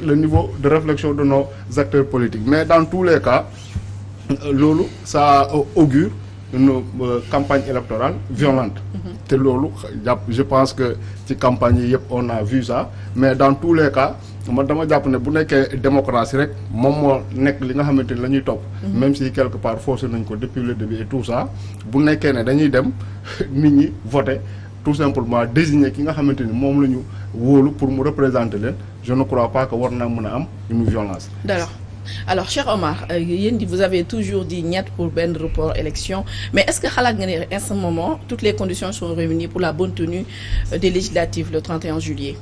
le niveau de réflexion de nos acteurs politiques mais dans tous les cas loolu ça augure une campagne électorale violente te loolu jàpp je pense que ci campagne yi yëpp on a vu ça mais dans tous les cas man dama jàpp ne bu nekkee démocratie rek moom moo nekk li nga xamante ni la ñuy topp même si quelque part forcé nañ ko depuis le début et tout ça bu nekkee ne dañuy dem nit ñi voter tout simplement désigner ki nga xamante ni moom la ñu wóolu pour mu représenter leen je ne crois pas que war naa mën a am une violence. D'accord. Alors cher Omar yéen vous avez toujours dit niet pour benn report élection mais est-ce que xalaat nga ne en ce moment toutes les conditions sont réunies pour la bonne tenue des législatives le 31 juillet.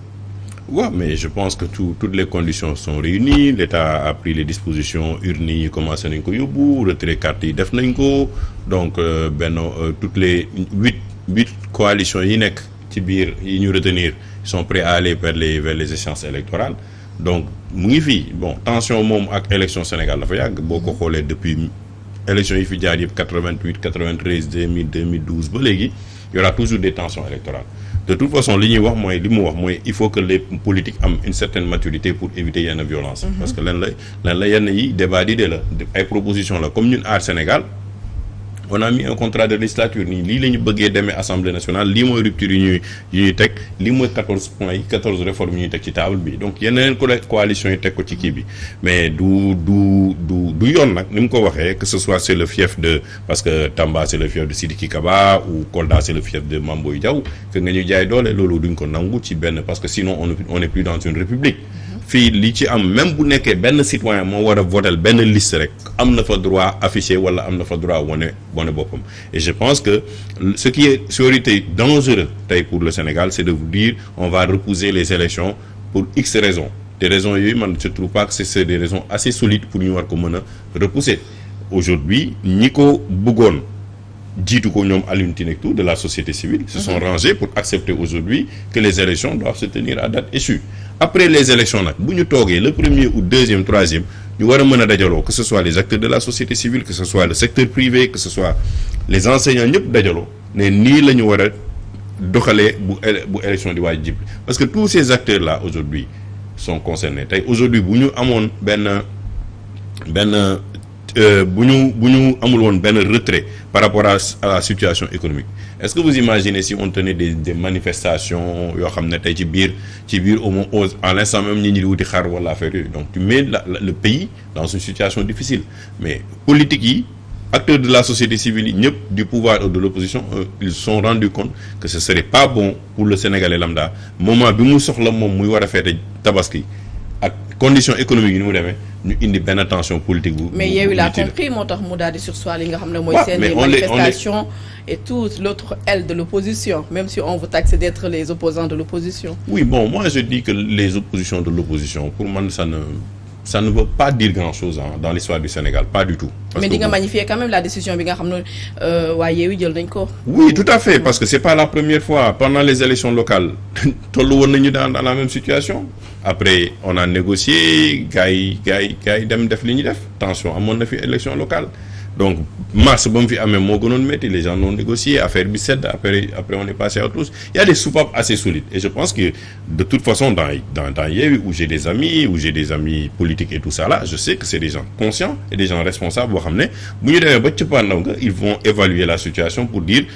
Ouais, mais je pense que toutes les conditions sont réunies. L'État a pris les dispositions, urnes yi commencé nañ ko yóbbu, retrait carte yi def nañ ko donc toutes les huit coalitions yi nekk ci biir yi ñu retenir sont prêts à aller vers les échéances électorales. Donc mu ngi fii bon tension moom ak élection Sénégal dafa yàgg boo ko xoolee depuis élection yi fi jaar yëpp 88 93 2000 2012 ba léegi il y aura toujours des tensions électorales. De toute façon li ñuy wax mooy li mu wax mooy il faut que les politiques am une certaine maturité pour éviter yenn violence parce que lan la yenn yi débat d'idées la ay proposition la comme ñun Aar Sénégal on a mis un contrat de législature nii lii la ñu bëggee demee assemblée nationale lii mooy rupture yi ñuy teg lii mooy 14 points yi 14 réformes yi ñuy teg ci table bi donc yeneen coalition yi teg ko ci kii bi mais du yoon nag ni mu ko waxee que ce soit c'est le fief de parce que Tamba c'est le fief de Sidiki Kaba ou Kolda c'est le fief de Mame Boye Diao que nga ñu jaay doole loolu duñ ko nangu ci benn parce que sinon on est plus dans une république fii li ci am même bu nekkee benn citoyen moo war a voter benn liste rek am na fa droit afficher wala am na fa droit wane boppam et je pense que ce qui est aurait été dangereux tey pour le Sénégal c'est de vous dire on va repousser les élections pour X raisons des raisons yooyu man je trouve pas que c'est des raisons assez solides pour ñu war ko mën a repousser aujourd'hui ñi ko bëggoon jiitu ko ñoom Alioune Tine ak tout de la société civile se sont rangés pour accepter aujourd'hui que les élections doivent se tenir à date échue après les élections nag bu ñu toogee le premier ou deuxième troisième ñu war a mën a dajaloo que ce soit les acteurs de la société civile que ce soit le secteur privé que ce soit les enseignants ñëpp dajaloo ne nii la ñu war a doxalee bu élection di waaj jib parce que tous ces acteurs là aujourd'hui sont concernés tey aujourd'hui bu ñu amoon benn bu ñu amul woon benn retrait par rapport à la situation économique est-ce que vous imaginez si on tenait des manifestations yoo xam ne tey ci biir au moins à l'instant même ñi di wuti xar wala affaire yooyu donc tu mets le pays dans une situation difficile mais politique yi acteurs de la société civile yi ñëpp du pouvoir ou de l'opposition ils se sont rendus compte que ce serait pas bon pour le Sénégalais lambda moment bi mu soxla moom muy war a feete tabaski ak conditions économiques yi ni mu demee ñu indi benn tension politique bu. mais Yewwi l'a compris moo tax mu daal di sursoir li nga xam ne mooy seen les manifestations et toute l'autre aile de l'opposition même si on vous taxe d'être les opposants de l'opposition. Oui bon moi je dis que les oppositions de l'opposition pour man ça ne veut pas dire grand-chose dans l'histoire du Sénégal pas du tout. Mais di nga magnifier quand même la décision bi nga xam ne waa Yewwi jël nañ ko. Oui tout à fait parce que c'est pas la première fois pendant les élections locales tollu woon nañu dans la même situation après on a négocié gars yi dem def li ñu def tension amoon na fi élection locale donc mars ba mu fi amee moo gënoon métti les gens ont négocié affaire bi sedd après on est passé à autre chose il y a des soupapes assez solides et je pense que de toute façon dans Yewwi où j'ai des amis politiques et tout ça là je sais que c'est des gens conscients et des gens responsables boo xam ne bu ñu demee ba cëppaandaw nga ils vont évaluer la situation pour dire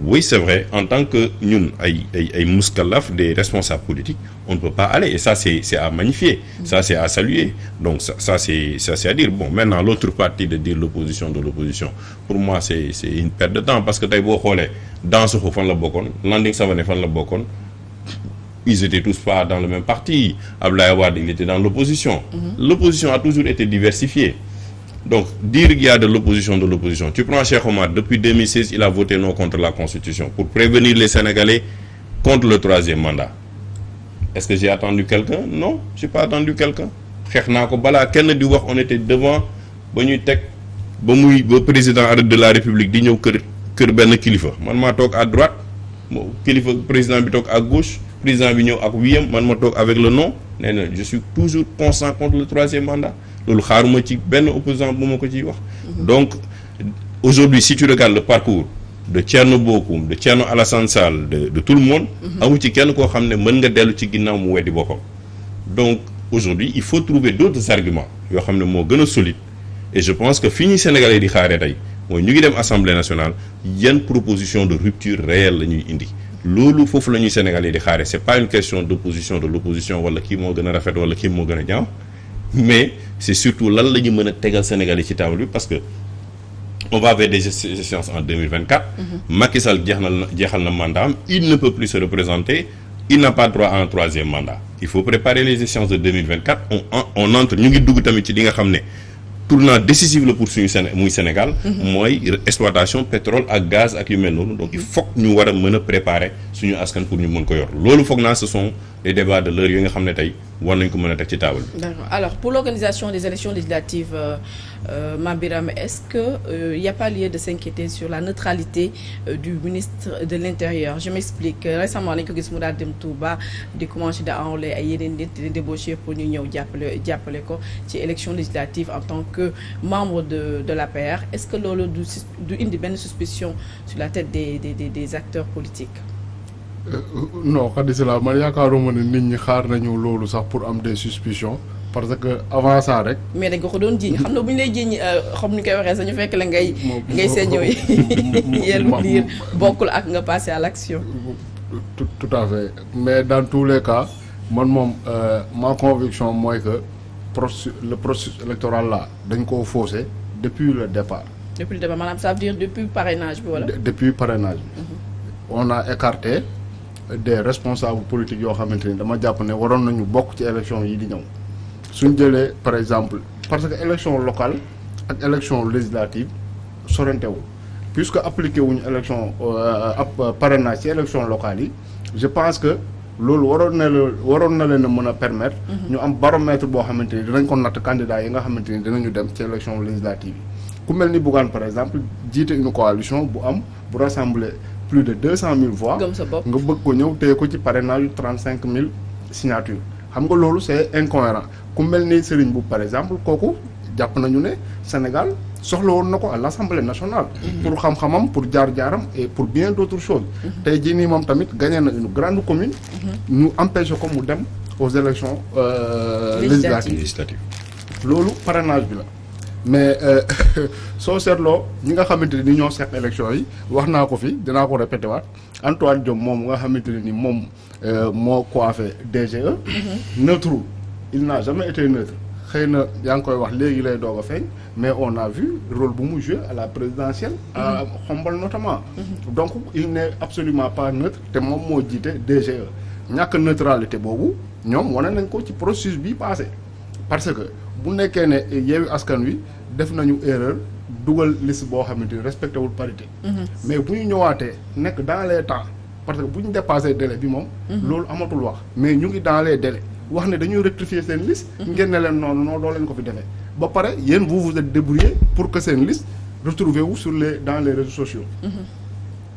oui c'est vrai en tant que ñun ay muskalaf des responsables politiques on ne peut pas aller et ça c'est à magnifier ça c'est à saluer donc ça c'est à dire bon maintenant l'autre partie de dire l'opposition de l'opposition pour moi c'est une perte de temps parce que tey boo xoolee Dansokho fan la bokkoon Landing Savané fan la bokkoon ils étaient tous pas dans le même parti Abdoulaye Wade il était dans l'opposition l'opposition a toujours été diversifiée. Donc, dire qu'il y a de l'opposition, tu prends Cheikh Omar, depuis 2016, il a voté non contre la Constitution pour prévenir les Sénégalais contre le troisième mandat. Est-ce que j'ai attendu quelqu'un? Non, j'ai pas attendu quelqu'un. On était devant, ba président de la République di ñëw kër benn kilifa man maa toog à droite kilifa président bi toog à gauche président bi ñëw ak wiyam man ma toog avec le non nee na je suis toujours constant contre le troisième mandat loolu xaaruma ci benn opposant bu ma ko ciy wax. Donc aujourd'hui si tu regardes le parcours de Thierno Bocoum de Thierno Alassane Sall de tout le monde. amu ci kenn koo xam ne mën nga dellu ci ginnaaw mu weddi boppam. Donc aujourd'hui il faut trouver d'autres arguments yoo xam ne moo gën a solide et je pense que fii ñuy Sénégalais di xaaree tey mooy ñu ngi dem Assemblée nationale yan proposition de rupture réelle la ñuy indi loolu foofu la ñuy Sénégalais di xaaree c'est pas une question d'opposition de l'opposition wala kii moo gën a rafet wala kii moo gën a ñaaw mais c'est surtout lan la ñu mën a tegal Sénégalais ci table bi parce que on va vers des échéances en 2024. Macky Sall jeexal na mandat am il ne peut plus se représenter il n'a pas droit à un troisième mandat il faut préparer les échéances de 2024 on entre ñu ngi dugg tamit ci li nga xam ne tournant décisif la pour suñu muy Sénégal mooy exploitation pétrole ak gaz ak yu mel noonu donc il faut ñu war a mën a préparer suñu askan pour ñu mën ko yor loolu foog naa ce sont les débats de l'heure yi nga xam ne tey war nañ ko mën a teg ci table bi. D'accord. Alors pour l'organisation des élections législatives Mame Birame est-ce que y a pas lieu de s'inquiéter sur la neutralité du ministre de l'Intérieur je m'explique récemment lañ ko gis mu daal dem Touba di commencer da enrôler ay yeneen nit di débaucher pour ñu ñëw jàppale ko ci élection législative en tant que membre de l'APR est-ce que loolu du indi benn suspicion sur la tête des acteurs politiques. Non xaddi si la man yaakaaruma ne nit ñi xaar nañu loolu sax pour am des suspicions parce que avant ça rek. mais dañ ko doon jiiñ xam nga bu ñu lay jiiñ xam ni koy waxee sax ñu fekk la ngay seeñoo yellu liir bokkul ak nga passer à l'action. Tout à fait mais dans tous les cas man moom ma conviction mooy que le processus électoral là dañ koo faussé depuis le départ. Depuis le départ maanaam ça veut dire depuis parrainage bi wala. Depuis parrainage bi. On a écarté des responsables politiques yoo xamante ni dama jàpp ne waroon nañu bokk ci élection yi di ñëw suñ jëlee par exemple parce que élection locale ak élection législative sorantewul puisque appliqué wuñu élection parrainage ci élection locale yi je pense que loolu waroon na leen a mën a permettre ñu am baromètre boo xamante ni dinañ ko natt candidat yi nga xamante ni dinañu dem ci élection législative yi ku mel ni Bougane par exemple jiite une coalition bu rassembler plus de 200 000 voix nga bëgg ko ñëw téye ko ci parrainage yu 35 000 signatures xam nga loolu c'est incohérent ku mel ni Serigne Mboup par exemple kooku jàpp nañu ne Sénégal soxla woon na ko à l'Assemblée nationale pour xam-xamam pour jaar-jaaram et pour bien d'autres choses tey jii nii moom tamit gagné na une grande commune ñu empêché ko mu dem aux élections législatives loolu parrainage bi la mais soo seetloo ñi nga xamante ni ñoo seq élection yi wax naa ko fi dinaa ko répété waat Antoine Diome moom nga xamante ne ni moom moo coiffé DGE neutre il n'a jamais été neutre xëy na yaa ngi koy wax léegi lay doog a feeñ mais on a vu rôle bu mu joué à la présidentielle à Khombole notamment donc il n'est absolument pas neutre te moom moo jiite DGE ñàkk neutralité boobu ñoom wane nañ ko ci processus bi passé parce que bu nekkee ne Yewwi Askan Wi def nañu erreur dugal liste boo xamante ni respecté wul parité mais bu ñu ñëwaatee nekk dans les temps parce que bu ñu dépassé délai bi moom loolu amatul wax mais ñu ngi dans les délais wax ne dañuy rectifier seen liste ngeen ne leen noonu doo leen ko fi defee ba pare yéen vous êtes débrouillé pour que seen liste retrouvé wu dans les réseaux sociaux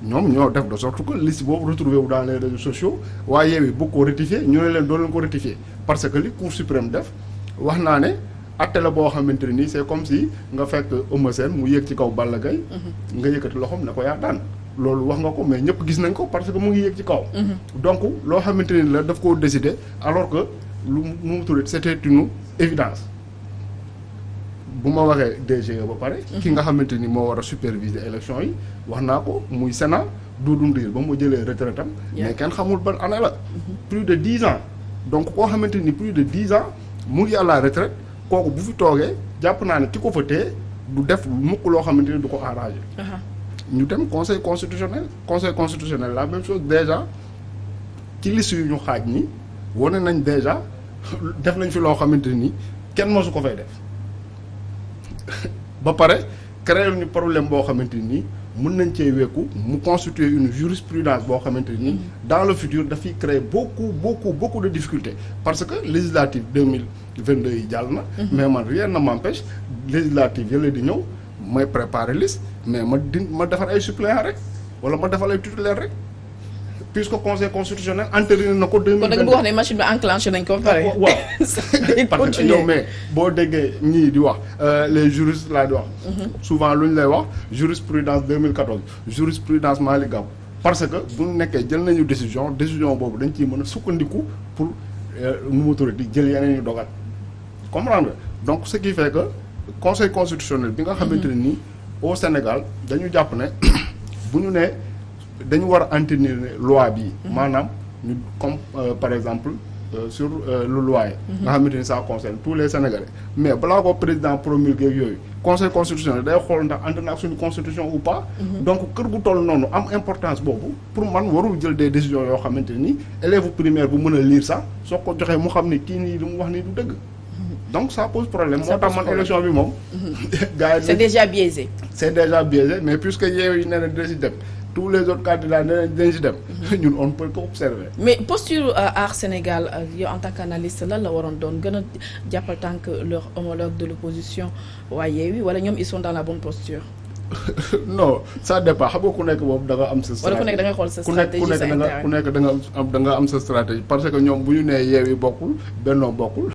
ñoom ñoo def de sorte que liste boobu retrouvé wu dans les réseaux sociaux waaye Yewwi bëgg ko rectifier ñu ne leen doo leen ko rectifier parce que li Cour suprême def wax naa ne atte la boo xamante ne nii c'est comme si nga fekk Eumeu Sène mu yéeg ci kaw Balla Gaye nga yëkkati loxoom ne ko yaa daan loolu wax nga ko mais ñëpp gis nañ ko parce que mu ngi yéeg ci kaw donc loo xamante ni la daf koo décider alors que lu mu tudd c'était une évidence bu ma waxee DGE ba pare ki nga xamante ni moo war a superviser élection yi wax naa ko muy Sénat Doudou Ndir ba mu jëlee retraite am mais kenn xamul ban année la plus de 10 ans donc koo xamante ni plus de 10 ans mu ngi à la retraite kooku bu fi toogee jàpp naa ne ki ko fa téye du def mukk loo xamante ni du ko arrangé ñu dem conseil constitutionnel la même chose déjà ci liste yu ñu xaaj ni wane nañ déjà def nañ fi loo xamante ni kenn mosu ko fay def ba pare créer ñu problème boo xamante ni mën nañ cee wekku mu constituer une jurisprudence boo xamante ni dans le futur dafay créer beaucoup de difficultés parce que législative 2022 yi jàll na mais man rien ne m'empêche législative yële di ñëw may préparer liste mais ma defar ay suppléants rek wala ma defal ay titulaires rek puisque conseil constitutionnel entériné na ko 2022 kon da nga wax ne machine bi enclenché nañ ko ba pare waaw parce que yow mais boo déggee ñii di wax les juristes laa di wax souvent lu ñu lay wax jurisprudence 2014 jurisprudence Malick Gakou parce que bu nekkee jël nañu décision boobu dañ ciy mën a sukkandiku pour nu mu tuddati jël yeneen yu dogal comprendre nga donc ce qui fait que conseil constitutionnel bi nga xamante ne nii au Sénégal dañu jàpp ne bu ñu nee dañu war a entériner loi bii maanaam ñu comme par exemple sur le loyer nga xamante ni ça concerne tous les Sénégalais mais balaa ko président promulgué yooyu conseil constitutionnel day xool ndax ànd na ak suñu constitution ou pas donc kër gu toll noonu am importance boobu pour man warul jël des décisions yoo xamante ni élève primaire bu mën a lire sax soo ko joxee mu xam ne kii nii li mu wax nii du dëgg donc ça pose problème moo tax man élection bi moom gars yi c'est déjà biaisé. c'est déjà biaisé mais puisque Yewwi nee na dina si dem tous les autres candidats nee na dinañ si dem ñun on ne peut qu'observer. mais posture Aar Sénégal yow en tant qu'analyste lan la waroon doon gën a jàppal tant que leur homologue de l'opposition waa Yewwi wala ñoom ils sont dans la bonne posture. non ça dépend xam nga ku nekk boobu da nga am sa. wala ku nekk da nga xool sa stratégie sa intérêt ku nekk da nga am sa stratégie parce que ñoom bu ñu nee Yewwi bokkul Benno bokkul.